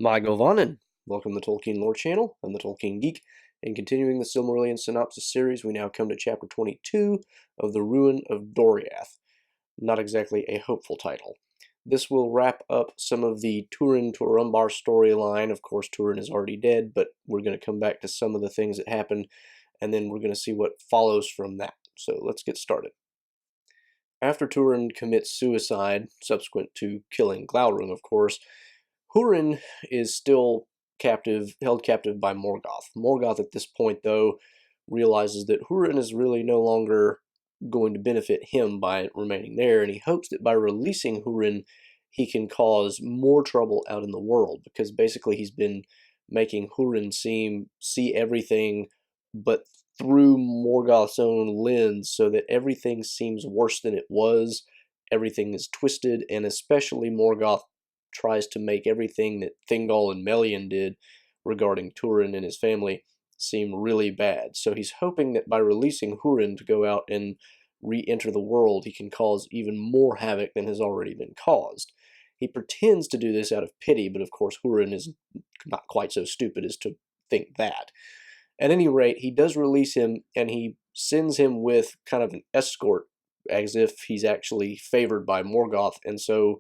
My Govanen. Welcome to the Tolkien Lore Channel. I'm the Tolkien Geek, and continuing the Silmarillion Synopsis series, we now come to Chapter 22 of The Ruin of Doriath. Not exactly a hopeful title. This will wrap up some of the Turin to Urumbar storyline. Of course, Turin is already dead, but we're going to come back to some of the things that happened, and then we're going to see what follows from that. So let's get started. After Turin commits suicide, subsequent to killing Glaurung, of course, Húrin is still held captive by Morgoth. Morgoth at this point, though, realizes that Húrin is really no longer going to benefit him by remaining there, and he hopes that by releasing Húrin, he can cause more trouble out in the world, because basically he's been making Húrin see everything but through Morgoth's own lens, so that everything seems worse than it was, everything is twisted, and especially Morgoth tries to make everything that Thingol and Melian did regarding Turin and his family seem really bad. So he's hoping that by releasing Húrin to go out and re-enter the world, he can cause even more havoc than has already been caused. He pretends to do this out of pity, but of course Húrin is not quite so stupid as to think that. At any rate, he does release him, and he sends him with kind of an escort, as if he's actually favored by Morgoth, and so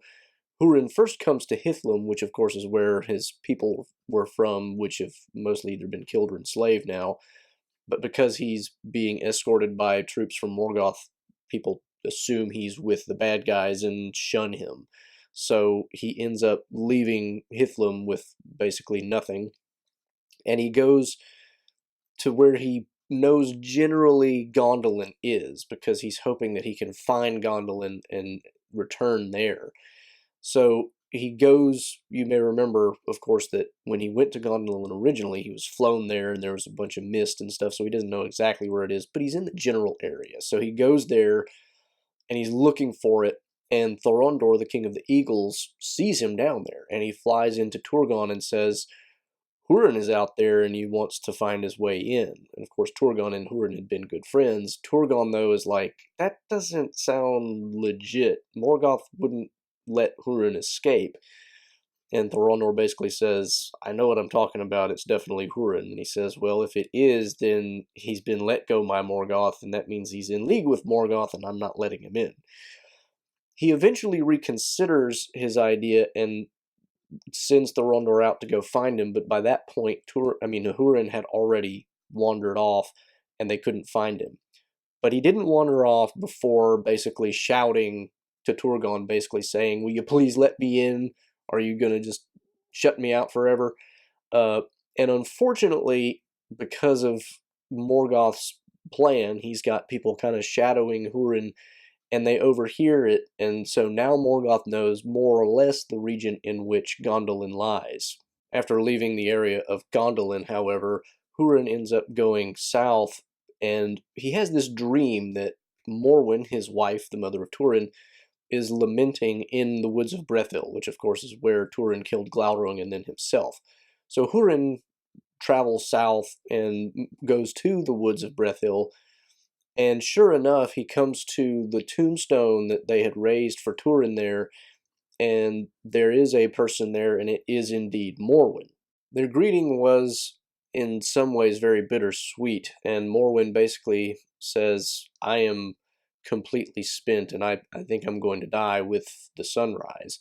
Húrin first comes to Hithlum, which of course is where his people were from, which have mostly either been killed or enslaved now. But because he's being escorted by troops from Morgoth, people assume he's with the bad guys and shun him. So he ends up leaving Hithlum with basically nothing. And he goes to where he knows generally Gondolin is, because he's hoping that he can find Gondolin and return there. So he goes, you may remember, of course, that when he went to Gondolin originally, he was flown there and there was a bunch of mist and stuff, so he doesn't know exactly where it is, but he's in the general area. So he goes there and he's looking for it, and Thorondor, the king of the eagles, sees him down there, and he flies into Turgon and says, Húrin is out there and he wants to find his way in. And of course, Turgon and Húrin had been good friends. Turgon, though, is like, that doesn't sound legit. Morgoth wouldn't let Húrin escape. And Thorondor basically says, I know what I'm talking about, it's definitely Húrin. And he says, well, if it is, then he's been let go by Morgoth, and that means he's in league with Morgoth, and I'm not letting him in. He eventually reconsiders his idea and sends Thorondor out to go find him, but by that point, Húrin had already wandered off, and they couldn't find him. But he didn't wander off before basically shouting to Turgon, basically saying, will you please let me in? Are you going to just shut me out forever? And unfortunately, because of Morgoth's plan, he's got people kind of shadowing Húrin, and they overhear it, and so now Morgoth knows more or less the region in which Gondolin lies. After leaving the area of Gondolin, however, Húrin ends up going south, and he has this dream that Morwen, his wife, the mother of Turin, is lamenting in the woods of Brethil, which of course is where Turin killed Glaurung and then himself. So Húrin travels south and goes to the woods of Brethil, and sure enough, he comes to the tombstone that they had raised for Turin there, and there is a person there, and it is indeed Morwen. Their greeting was in some ways very bittersweet, and Morwen basically says, I am completely spent, and I think I'm going to die with the sunrise.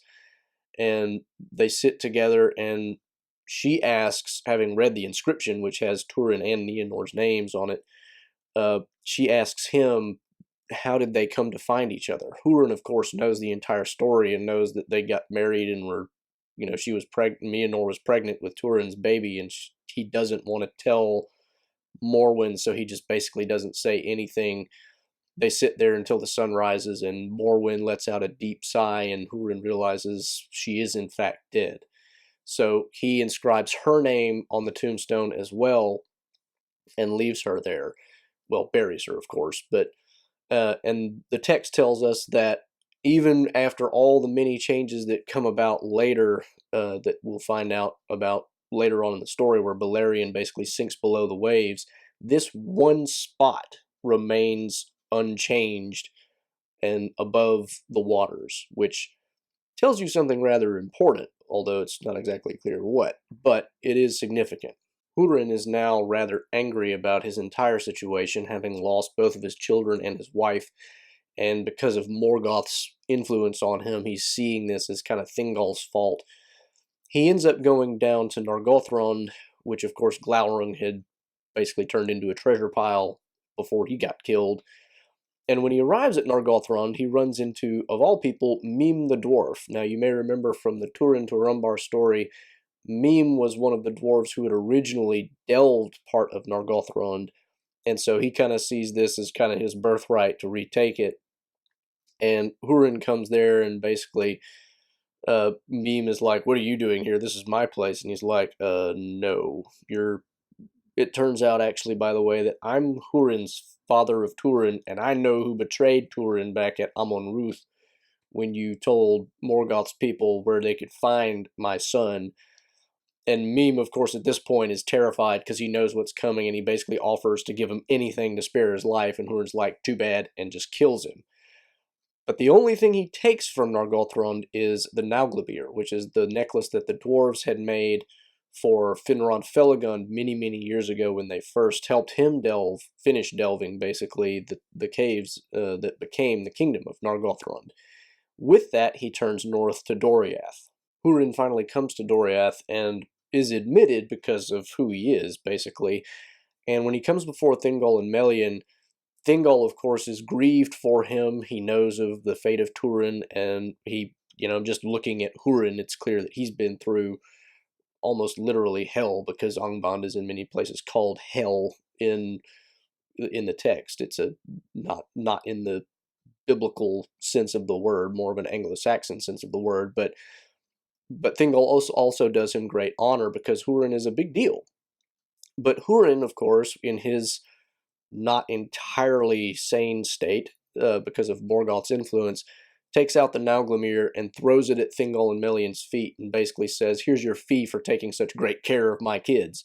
And they sit together, and she asks, having read the inscription, which has Turin and Nianor's names on it, she asks him, how did they come to find each other? Húrin, of course, knows the entire story and knows that they got married and were, she was pregnant, Nianor was pregnant with Turin's baby, and he doesn't want to tell Morwen, so he just basically doesn't say anything. They sit there until the sun rises, and Morwen lets out a deep sigh, and Húrin realizes she is in fact dead. So he inscribes her name on the tombstone as well, and leaves her there. Well, buries her, of course, but and the text tells us that even after all the many changes that come about later, that we'll find out about later on in the story, where Beleriand basically sinks below the waves, this one spot remains unchanged and above the waters, which tells you something rather important, although it's not exactly clear what, but it is significant. Húrin is now rather angry about his entire situation, having lost both of his children and his wife, and because of Morgoth's influence on him, he's seeing this as kind of Thingol's fault. He ends up going down to Nargothrond, which of course Glaurung had basically turned into a treasure pile before he got killed. And when he arrives at Nargothrond, he runs into, of all people, Mime the dwarf. Now, you may remember from the Turin to Rumbar story, Mime was one of the dwarves who had originally delved part of Nargothrond, and so he kind of sees this as kind of his birthright to retake it. And Húrin comes there, and basically, Mime is like, "What are you doing here? This is my place." And he's like, no, you're... It turns out, actually, by the way, that I'm Húrin's father of Turin, and I know who betrayed Turin back at Amon Ruth when you told Morgoth's people where they could find my son. And Mime, of course, at this point is terrified because he knows what's coming, and he basically offers to give him anything to spare his life, and Húrin's like, too bad, and just kills him. But the only thing he takes from Nargothrond is the Nauglamir, which is the necklace that the dwarves had made for Finrod Felagund many, many years ago when they first helped him finish delving, basically, the caves that became the kingdom of Nargothrond. With that, he turns north to Doriath. Húrin finally comes to Doriath and is admitted because of who he is, basically. And when he comes before Thingol and Melian, Thingol, of course, is grieved for him. He knows of the fate of Turin, and he, just looking at Húrin, it's clear that he's been through almost literally hell, because Angband is in many places called hell in the text. It's not in the biblical sense of the word, more of an Anglo-Saxon sense of the word, but Thingol also does him great honor because Húrin is a big deal. But Húrin, of course, in his not entirely sane state, because of Morgoth's influence, takes out the Nauglamir and throws it at Thingol and Melian's feet and basically says, "Here's your fee for taking such great care of my kids."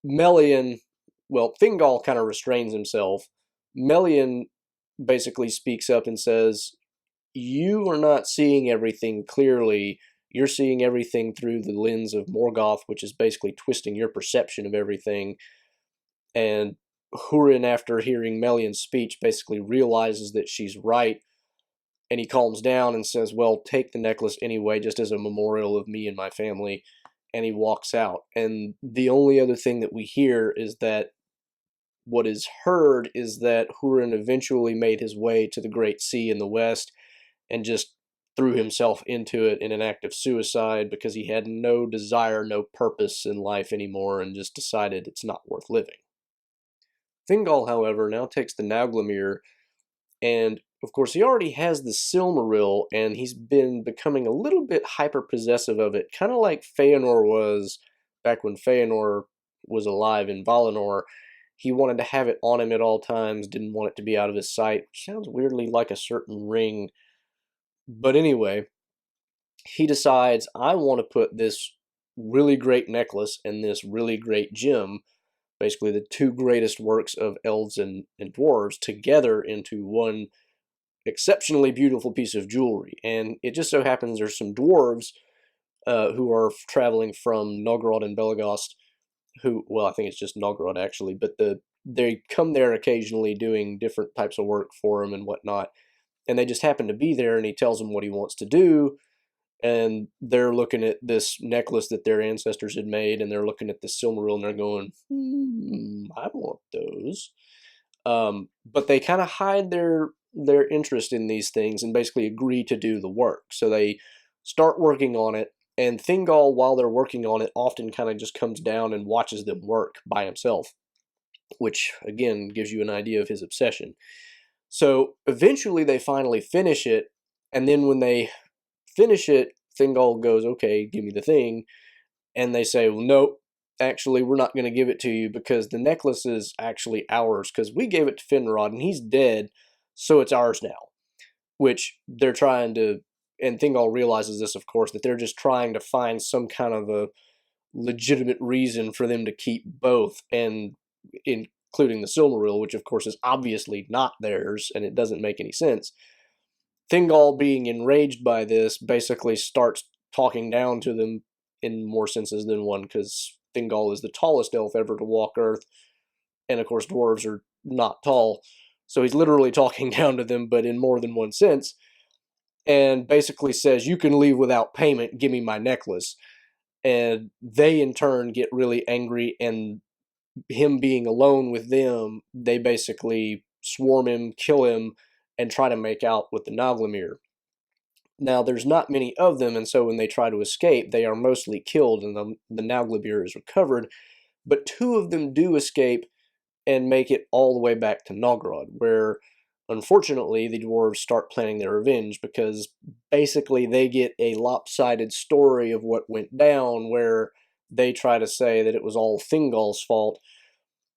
Melian, well, Thingol kind of restrains himself. Melian basically speaks up and says, "You are not seeing everything clearly. You're seeing everything through the lens of Morgoth, which is basically twisting your perception of everything." And Húrin, after hearing Melian's speech, basically realizes that she's right, and he calms down and says, "Well, take the necklace anyway, just as a memorial of me and my family," and he walks out. And the only other thing that we hear is that what is heard is that Húrin eventually made his way to the Great Sea in the west and just threw himself into it in an act of suicide because he had no desire, no purpose in life anymore, and just decided it's not worth living. Thingol, however, now takes the Nauglamir, and of course he already has the Silmaril, and he's been becoming a little bit hyper-possessive of it, kind of like Feanor was back when Feanor was alive in Valinor. He wanted to have it on him at all times, didn't want it to be out of his sight, which sounds weirdly like a certain ring. But anyway, he decides, I want to put this really great necklace and this really great gem, basically the two greatest works of elves and dwarves, together into one exceptionally beautiful piece of jewelry. And it just so happens there's some dwarves who are traveling from Nogrod and Belagost, well, I think it's just Nogrod actually, but they come there occasionally doing different types of work for him and whatnot, and they just happen to be there, and he tells them what he wants to do, and they're looking at this necklace that their ancestors had made, and they're looking at the Silmaril, and they're going, I want those. But they kind of hide their interest in these things and basically agree to do the work. So they start working on it, and Thingol, while they're working on it, often kind of just comes down and watches them work by himself, which, again, gives you an idea of his obsession. So eventually they finally finish it, and then when they finish it, Thingol goes, "Okay, give me the thing." And they say, "Well, nope, actually, we're not going to give it to you because the necklace is actually ours because we gave it to Finrod and he's dead, so it's ours now." Which they're trying to, and Thingol realizes this, of course, that they're just trying to find some kind of a legitimate reason for them to keep both, and including the Silmaril, which of course is obviously not theirs, and it doesn't make any sense. Thingol, being enraged by this, basically starts talking down to them in more senses than one, because Thingol is the tallest elf ever to walk Earth, and of course dwarves are not tall, so he's literally talking down to them, but in more than one sense, and basically says, "You can leave without payment, give me my necklace." And they in turn get really angry, and him being alone with them, they basically swarm him, kill him, and try to make out with the Naglamir. Now, there's not many of them, and so when they try to escape, they are mostly killed, and the Naglamir is recovered. But two of them do escape and make it all the way back to Nogrod, where unfortunately the dwarves start planning their revenge, because basically they get a lopsided story of what went down, where they try to say that it was all Thingol's fault.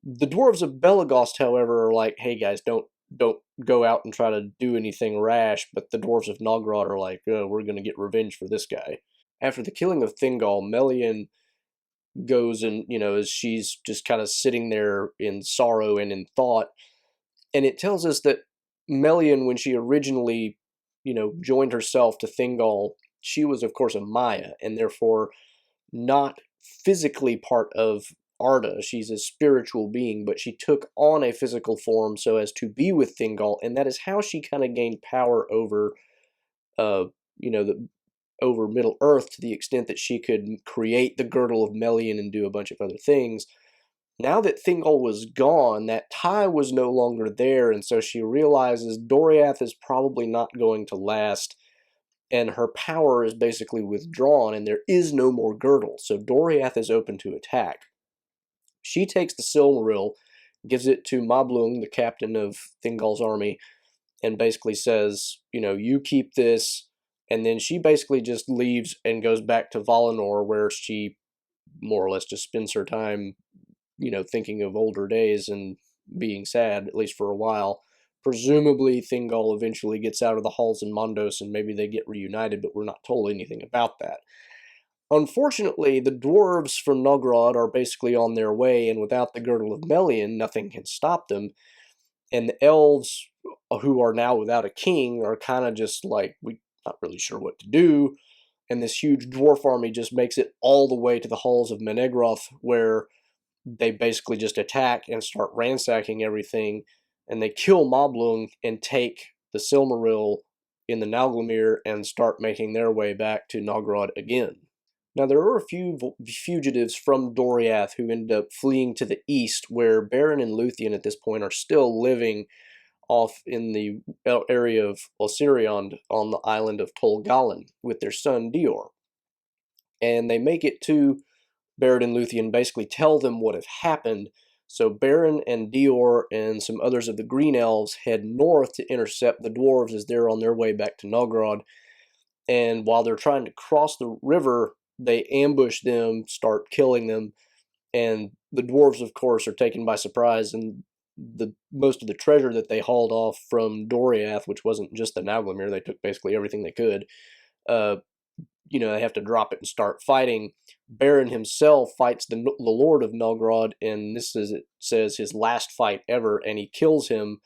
The dwarves of Belagost, however, are like, "Hey guys, don't go out and try to do anything rash," but the dwarves of Nogrod are like, "We're going to get revenge for this guy." After the killing of Thingol, Melian goes and, as she's just kind of sitting there in sorrow and in thought, and it tells us that Melian, when she originally, joined herself to Thingol, she was, of course, a Maya, and therefore not physically part of Arda. She's a spiritual being, but she took on a physical form so as to be with Thingol, and that is how she kind of gained power over, over Middle Earth, to the extent that she could create the girdle of Melian and do a bunch of other things. Now that Thingol was gone, that tie was no longer there, and so she realizes Doriath is probably not going to last, and her power is basically withdrawn, and there is no more girdle, so Doriath is open to attack. She takes the Silmaril, gives it to Mablung, the captain of Thingol's army, and basically says, "You keep this," and then she basically just leaves and goes back to Valinor, where she more or less just spends her time, thinking of older days and being sad, at least for a while. Presumably, Thingol eventually gets out of the halls in Mondos and maybe they get reunited, but we're not told anything about that. Unfortunately, the dwarves from Nogrod are basically on their way, and without the Girdle of Melian, nothing can stop them. And the elves, who are now without a king, are kind of just like, we're not really sure what to do. And this huge dwarf army just makes it all the way to the halls of Menegroth, where they basically just attack and start ransacking everything, and they kill Moblung and take the Silmaril in the Nalgrimir and start making their way back to Nogrod again. Now, there are a few fugitives from Doriath who end up fleeing to the east, where Beren and Luthien at this point are still living off in the area of Osirion on the island of Tol Galen with their son Dior. And they make it to Beren and Luthien, basically tell them what had happened. So Beren and Dior and some others of the Green Elves head north to intercept the dwarves as they're on their way back to Nogrod. And while they're trying to cross the river, they ambush them, start killing them, and the dwarves, of course, are taken by surprise, and the most of the treasure that they hauled off from Doriath, which wasn't just the Naglamir, they took basically everything they could, uh, they have to drop it and start fighting. Beren himself fights the Lord of Nogrod, and this is, it says, his last fight ever, and he kills him.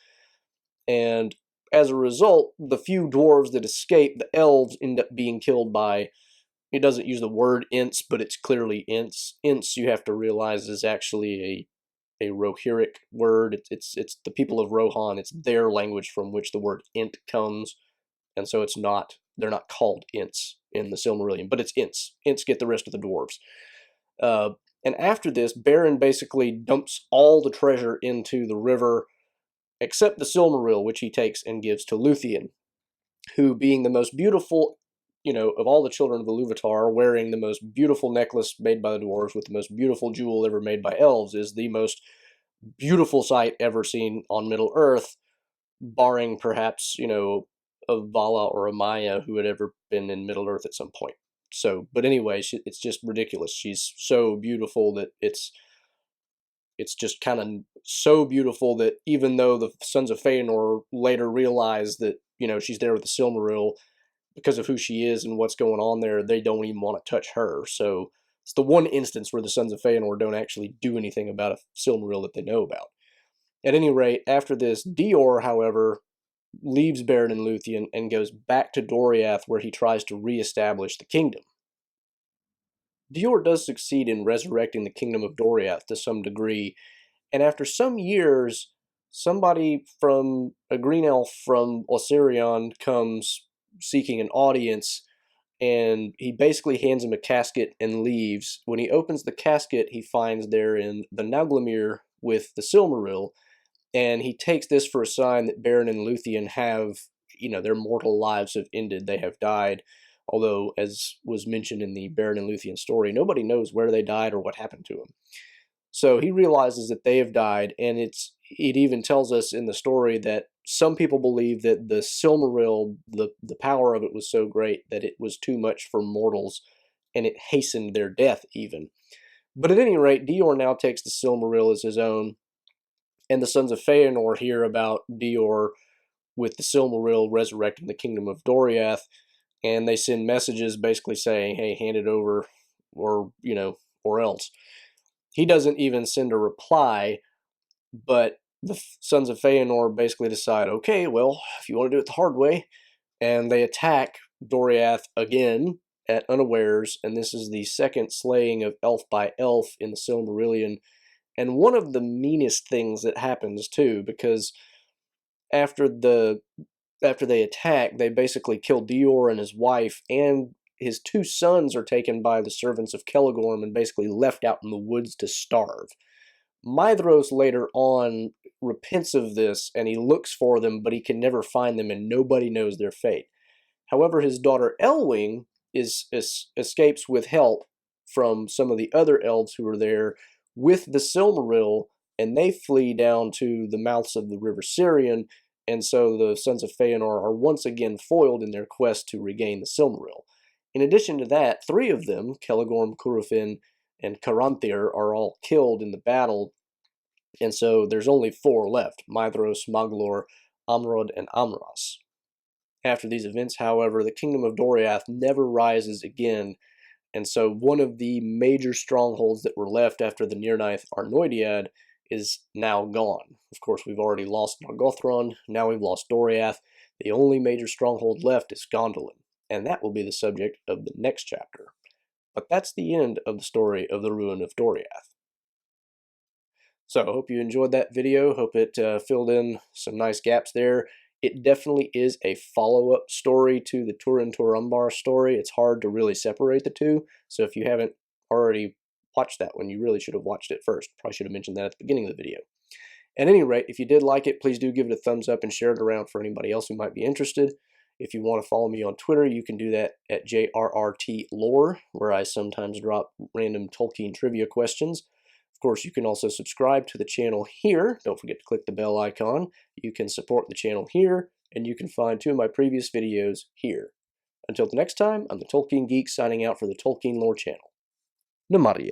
And as a result, the few dwarves that escape, the elves, end up being killed by, it doesn't use the word ints, but it's clearly ints. Ints, you have to realize, is actually a Rohirric word. It's the people of Rohan. It's their language from which the word int comes, and so they're not called ints in the Silmarillion, but it's ints. Ints get the rest of the dwarves. And after this, Beren basically dumps all the treasure into the river, except the Silmaril, which he takes and gives to Luthien, who, being the most beautiful, of all the children of the Iluvatar, wearing the most beautiful necklace made by the dwarves with the most beautiful jewel ever made by elves, is the most beautiful sight ever seen on Middle Earth, barring perhaps, a Vala or a Maya who had ever been in Middle Earth at some point. So, but anyway, it's just ridiculous. She's so beautiful that it's just kind of so beautiful that even though the Sons of Feanor later realize that, she's there with the Silmaril, because of who she is and what's going on there, they don't even want to touch her. So it's the one instance where the Sons of Feanor don't actually do anything about a Silmaril that they know about. At any rate, after this, Dior, however, leaves Beren and Luthien and goes back to Doriath, where he tries to re-establish the kingdom. Dior does succeed in resurrecting the kingdom of Doriath to some degree, and after some years, somebody from a green elf from Osirion comes seeking an audience, and he basically hands him a casket and leaves. When he opens the casket, he finds therein the Nauglamir with the Silmaril, and he takes this for a sign that Beren and Luthien have, their mortal lives have ended. They have died. Although, as was mentioned in the Beren and Luthien story, nobody knows where they died or what happened to them. So he realizes that they have died, and it even tells us in the story that some people believe that the Silmaril, the power of it was so great that it was too much for mortals, and it hastened their death even. But at any rate, Dior now takes the Silmaril as his own, and the sons of Feanor hear about Dior with the Silmaril resurrecting the kingdom of Doriath, and they send messages basically saying, hey, hand it over, or else. He doesn't even send a reply, but the sons of Feanor basically decide, okay, well, if you want to do it the hard way, and they attack Doriath again at unawares, and this is the second slaying of elf by elf in the Silmarillion, and one of the meanest things that happens too, because after they attack, they basically kill Dior and his wife, and his two sons are taken by the servants of Celegorm and basically left out in the woods to starve. Maedhros later on repents of this, and he looks for them, but he can never find them, and nobody knows their fate. However, his daughter Elwing escapes with help from some of the other elves who are there with the Silmaril, and they flee down to the mouths of the river Sirion, and so the sons of Feanor are once again foiled in their quest to regain the Silmaril. In addition to that, 3 of them, Celegorm, Curufin, and Caranthir, are all killed in the battle, and so there's only 4 left, Maedhros, Maglor, Amrod, and Amras. After these events, however, the kingdom of Doriath never rises again, and so one of the major strongholds that were left after the Nirnaeth Arnoediad is now gone. Of course, we've already lost Nargothrond, now we've lost Doriath. The only major stronghold left is Gondolin, and that will be the subject of the next chapter. But that's the end of the story of the Ruin of Doriath. So I hope you enjoyed that video. Hope it filled in some nice gaps there. It definitely is a follow-up story to the Turin Turambar story. It's hard to really separate the two, so if you haven't already watched that one, you really should have watched it first. Probably should have mentioned that at the beginning of the video. At any rate, if you did like it, please do give it a thumbs up and share it around for anybody else who might be interested. If you want to follow me on Twitter, you can do that at JRRTLore, where I sometimes drop random Tolkien trivia questions. Of course, you can also subscribe to the channel here. Don't forget to click the bell icon. You can support the channel here, and you can find 2 of my previous videos here. Until the next time, I'm the Tolkien Geek signing out for the Tolkien Lore channel. Namarie.